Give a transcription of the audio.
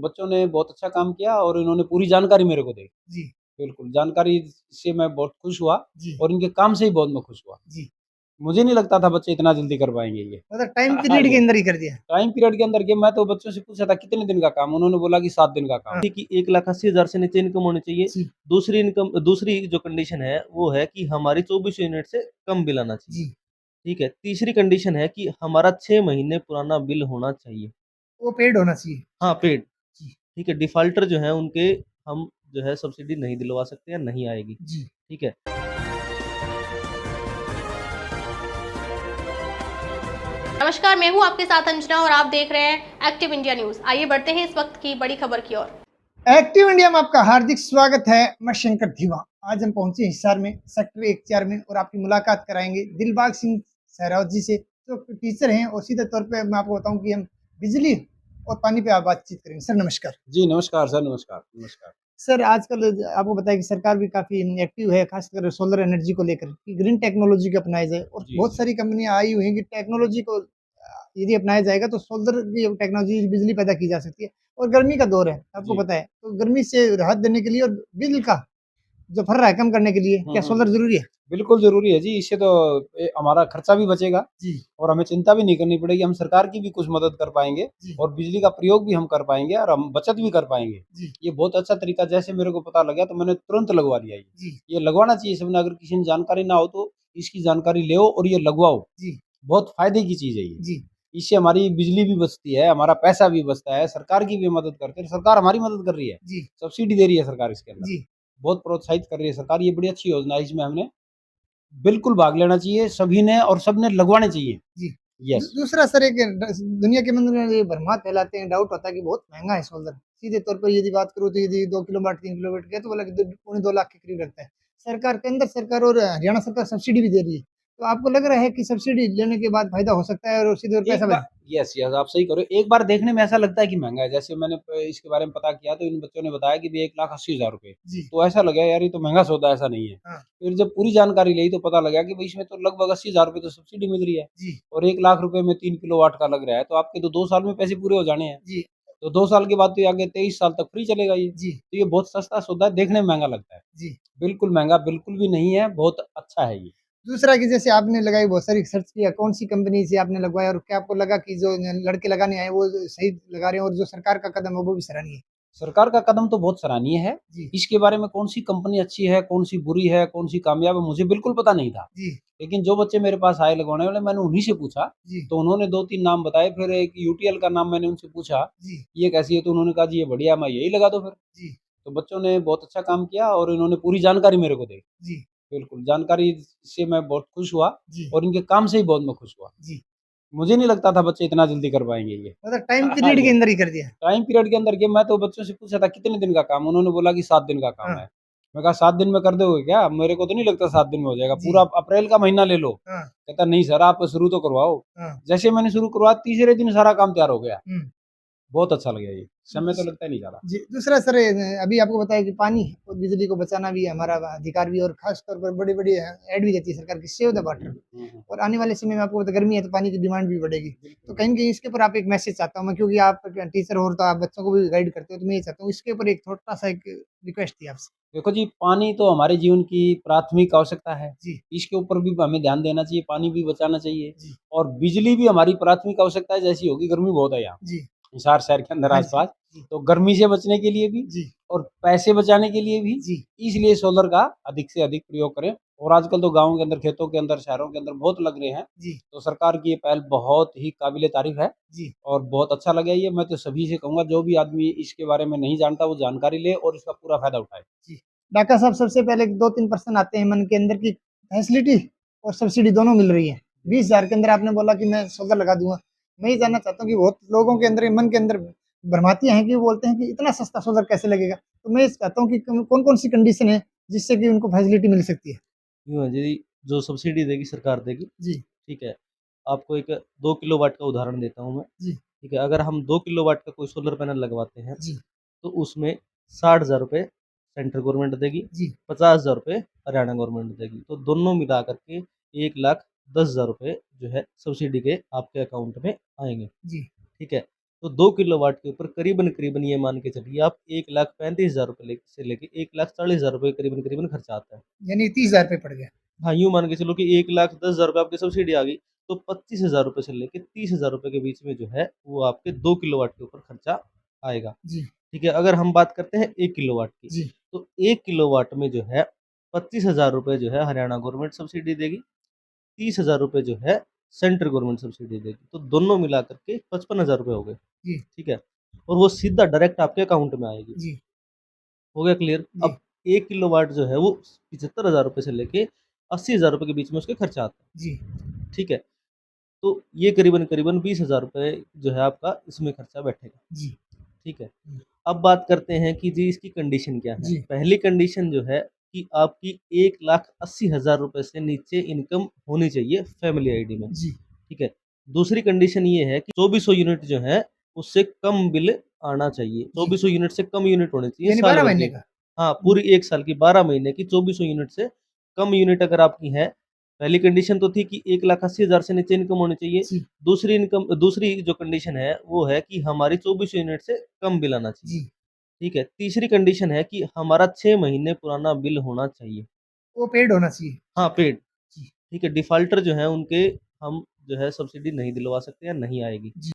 बच्चों ने बहुत अच्छा काम किया और इन्होंने पूरी जानकारी मेरे को दी। जी। बिल्कुल, जानकारी से मैं बहुत खुश हुआ जी। और इनके काम से ही बहुत मैं खुश हुआ। जी। मुझे नहीं लगता था बच्चे इतना जल्दी कर पाएँगे ये। मतलब टाइम हाँ, पीरियड के ये अंदर ही कर दिया। टाइम पीरियड के अंदर के मैं तो बच्चों से पूछा था कितने दिन का काम? उन्होंने बोला कि 7 दिन का काम। हाँ। कि 1,80,000 से नीचे इनकम होनी चाहिए। जी। दूसरी जो कंडीशन है वो है कि हमारी 24 यूनिट से कम बिल आना चाहिए। जी। ठीक है। तीसरी कंडीशन है कि हमारा 6 महीने पुराना बिल होना चाहिए। वो पेड होना चाहिए। हाँ, पेड। जी। ठीक है। डिफ़ॉल्टर जो है उनके हम जो है सब्सिडी नहीं दिलवा सकते या नहीं आएगी। जी। ठीक है। नमस्कार, मैं हूं आपके साथ अंजना और आप देख रहे हैं एक्टिव इंडिया न्यूज। आइए बढ़ते हैं इस वक्त की बड़ी खबर की ओर। एक्टिव इंडिया में आपका हार्दिक स्वागत है। मैं शंकर धीवा। आज हम पहुंचे हिसार में सेक्टर 1-4 में और आपकी मुलाकात कराएंगे दिलबाग सिंह सहरावत जी से, जो टीचर हैं। और सीधे तौर पे मैं आपको बताऊं कि हम बिजली और पानी पे आप बातचीत करेंगे। सर नमस्कार। जी, नमस्कार सर, नमस्कार, नमस्कार। सर आजकल आपको पता है कि सरकार भी काफी एक्टिव है, खासकर सोलर एनर्जी को लेकर कि ग्रीन टेक्नोलॉजी को अपनाया जाए। और जी, बहुत सारी कंपनियां आई हुई हैं कि टेक्नोलॉजी को यदि अपनाया जाएगा तो सोलर की टेक्नोलॉजी बिजली पैदा की जा सकती है। और गर्मी का दौर है, आपको जी। पता है, तो गर्मी से राहत देने के लिए और बिल का जो फर्रा है कम करने के लिए हुँ, क्या हुँ, सोलर हुँ। जरूरी है? बिल्कुल ज़रूरी है जी, इससे तो हमारा खर्चा भी बचेगा जी। और हमें चिंता भी नहीं करनी पड़ेगी। हम सरकार की भी कुछ मदद कर पाएँगे जी। और बिजली का प्रयोग भी हम कर पाएँगे और हम बचत भी कर पाएँगे। जी। ये बहुत अच्छा तरीका जैसे मेरे को पता लगा तो मैंने तुरंत लगवा लिया ये। जी। ये लगवाना चाहिए सबने, अगर किसी ने जानकारी ना हो तो इसकी जानकारी लो और ये लगवाओ। जी। बहुत फ़ायदे की चीज़ है ये। जी। इससे हमारी बिजली भी बचती है, हमारा पैसा भी बचता है, सरकार की भी मदद करते हैं, सरकार हमारी मदद कर रही है। जी। सब्सिडी दे रही है सरकार इसके अंदर। जी। बहुत प्रोत्साहित कर रही है सरकार, ये बड़ी अच्छी योजना है, इसमें हमने बिल्कुल भाग लेना चाहिए सभी ने और सबने लगवाने चाहिए। जी। यस। दूसरा सर, एक दुनिया के अंदर ये भरमात फैलाते हैं, डाउट होता है कि बहुत महंगा है सोलर। सीधे तौर पर यदि बात करूँ तो यदि 2 किलोवाट 3 किलोवाट के तो बोला कि पौने 2 लाख के करीब लगता है। सरकार, केंद्र सरकार और हरियाणा सरकार सब्सिडी भी दे रही है। तो आपको लग रहा है कि सब्सिडी लेने के बाद फायदा हो सकता है और सीधे और पैसा एक बार बच? यस, यस, आप सही कह रहे हो। एक बार देखने में ऐसा लगता है कि महँगा है, जैसे मैंने इसके बारे में पता किया तो इन बच्चों ने बताया कि भई 1,80,000 रुपए। जी। तो ऐसा लगा यार ये तो महँगा सौदा है, ऐसा नहीं है। हाँ। फिर जब पूरी जानकारी ली तो पता लगा कि भई इसमें तो लगभग 80,000 रुपए तो सब्सिडी मिल रही है जी। और 1 लाख रुपए में 3 किलोवाट का लग रहा है, तो आपके तो 2 साल में पैसे पूरे हो जाने हैं। जी। तो 2 साल के बाद तो ये आगे 23 साल तक फ्री चलेगा ये। जी। तो ये बहुत सस्ता सौदा है, देखने में महँगा लगता है। जी। बिल्कुल महँगा बिल्कुल भी नहीं है, बहुत अच्छा है ये। दूसरा कि जैसे आपने लगाई, बहुत सारी सर्च किया, कौन सी कंपनी से आपने लगवाया और क्या आपको लगा कि जो लड़के लगाने आए वो सही लगा रहे हैं और जो सरकार का कदम है वो भी सराहनीय है? सरकार का कदम तो बहुत सराहनीय है। जी। इसके बारे में कौन-सी कंपनी अच्छी है, कौन-सी बुरी है, कौन-सी कामयाब है, मुझे बिल्कुल पता नहीं था। जी। लेकिन जो बच्चे मेरे पास आए लगवाने वाले, मैंने उन्हीं से पूछा, जी। तो उन्होंने 2-3 नाम बताए, फिर एक यूटीएल का नाम मैंने उनसे पूछा, जी। ये कैसी है? तो उन्होंने कहा, "जी, ये बढ़िया है, मैं यही लगा दो फिर।" जी। तो बच्चों ने बहुत अच्छा काम किया और इन्होंने पूरी जानकारी मेरे को दी। जी। बिल्कुल, जानकारी से मैं बहुत खुश हुआ जी। और इनके काम से ही बहुत मैं खुश हुआ। जी। मुझे नहीं लगता था बच्चे इतना जल्दी कर पाएँगे ये। मतलब टाइम हाँ पीरियड के जी। अंदर ही कर दिया। टाइम पीरियड के अंदर के मैं तो बच्चों से पूछा था कितने दिन का काम? उन्होंने बोला कि 7 दिन का काम हाँ। है। मैं कहा 7 दिन में कर दोगे क्या? मेरे को तो नहीं लगता 7 दिन में हो जाएगा, जी। पूरा अप्रैल का महीना ले लो। हाँ। कहता नहीं सर आप शुरू तो करवाओ। हाँ। जैसे मैंने शुरू करवाया तीसरे दिन सारा काम तैयार हो गया। हुँ। बहुत अच्छा लगा ये, समय तो लगता ही नहीं ज़्यादा। जी। दूसरा सर, अभी आपको बताया कि पानी और बिजली को बचाना भी हमारा अधिकार भी है और खास तौर पर बड़ी-बड़ी ऐड भी देती है सरकार की, सेव द वाटर। हुँ, हुँ। और आने वाले समय में आपको पता है गर्मी है तो पानी की डिमांड भी बढ़ेगी। तो बिल्कुल। कहीं न कहीं इसके ऊपर आप एक मैसेज चाहता हूँ मैं, क्योंकि आप टीचर हो तो आप बच्चों को भी गाइड करते हो, तो मैं ये चाहता हूँ इसके ऊपर एक छोटा-सा एक रिक्वेस्ट थी आपसे। देखो जी, पानी तो हमारे जीवन की प्राथमिक आवश्यकता है। जी। इसके ऊपर भी हमें ध्यान देना चाहिए, पानी भी बचाना चाहिए जी। और बिजली भी हमारी प्राथमिक आवश्यकता है जैसी होगी, गर्मी बहुत है यहाँ। जी। हिसार शहर के अंदर हाँ जी। आस-पास, जी। तो गर्मी से बचने के लिए भी जी। और पैसे बचाने के लिए भी, जी। इसलिए सोलर का अधिक से अधिक प्रयोग करें और आजकल तो गाँव के अंदर, खेतों के अंदर, शहरों के अंदर बहुत लग रहे हैं, जी। तो सरकार की ये पहल बहुत ही काबिल-ए-तारीफ़ है जी। और बहुत अच्छा लगा ये। मैं तो सभी से कहूँगा जो भी आदमी इसके बारे में नहीं जानता, वो जानकारी ले और इसका पूरा फ़ायदा उठाए। जी। डॉक्टर साहब, सबसे पहले 2-3 प्रश्न आते हैं मन के अंदर की फैसिलिटी और सब्सिडी दोनों मिल रही है। 20,000 के अंदर आपने बोला कि मैं सोलर लगा दूँगा। मैं ये जानना चाहता हूँ कि बहुत लोगों के अंदर, मन के अंदर भ्रमातियाँ हैं कि वो बोलते हैं कि इतना सस्ता सोलर कैसे लगेगा? तो मैं ये चाहता हूँ कि कौन-कौन सी कंडीशन है जिससे कि उनको फैसिलिटी मिल सकती है? यूँ है जी, जो सब्सिडी देगी सरकार देगी। जी। ठीक है। आपको एक 2 किलोवाट का उदाहरण देता हूँ मैं। जी। ठीक है। अगर हम 2 किलोवाट का कोई सोलर पैनल लगवाते हैं, जी। तो उसमें 60,000 रुपए सेंट्रल गवर्नमेंट देगी, जी। 50,000 रुपए हरियाणा गवर्नमेंट देगी। तो दोनों मिला कर के 1,10,000 रुपए जो है सब्सिडी के आपके अकाउंट में आएँगे। जी। ठीक है। तो 2 किलोवाट के ऊपर करीबन ये मान के चलिए आप 1,35,000 रुपए से लेके 1,40,000 रुपए करीबन खर्चा आता है। यानी 30,000 रुपये पड़ गया। हाँ, यूँ मान के चलो कि 1,10,000 रुपए आपकी सब्सिडी आ गई, तो 25,000 रुपए से लेके 30,000 रुपए के बीच में जो है वो आपके 2 किलोवाट के ऊपर खर्चा आएगा। जी, ठीक है, अगर हम बात करते हैं 1 किलोवाट की, जी, तो 1 किलोवाट में जो है 25,000 रुपए जो है हरियाणा गवर्नमेंट सब्सिडी देगी, 30,000 रुपए जो है सेंट्रल गवर्नमेंट सब्सिडी देगी। तो दोनों मिला कर के 55,000 रुपए हो गए। जी, ठीक है, और वो सीधा डायरेक्ट आपके अकाउंट में आएगी। जी, हो गया क्लियर? जी, अब 1 किलोवाट जो है वो 75,000 रुपए से लेके 80,000 रुपए के बीच में उसके खर्चा आता जी, है। ठीक है, तो ये करीबन 20,000 रुपए जो है आपका इसमें खर्चा बैठेगा। जी, ठीक है, जी, अब बात करते हैं कि जी इसकी कंडीशन क्या है। जी, पहली कंडीशन जो है कि आपकी 1,80,000 रुपए से नीचे इनकम होनी चाहिए फैमिली आईडी में। जी, ठीक है, दूसरी कंडीशन ये है कि 2400 यूनिट जो है उससे कम बिल आना चाहिए। 2400 यूनिट से कम यूनिट होने चाहिए यानी साल 12 भर महीने की। का। हाँ, पूरी 1 साल की 12 महीने की 2400 यूनिट से कम यूनिट अगर आपकी है, पहली कंडीशन तो थी कि 1,80,000 से नीचे इनकम होनी चाहिए। जी, दूसरी जो कंडीशन है वो है कि हमारी 2400 यूनिट से कम बिल आना चाहिए। जी, ठीक है, तीसरी कंडीशन है कि हमारा 6 महीने पुराना बिल होना चाहिए। वो पेड होना चाहिए। हाँ, पेड। जी, ठीक है, डिफ़ॉल्टर जो हैं उनके हम जो है सब्सिडी नहीं दिलवा सकते या नहीं आएगी। जी।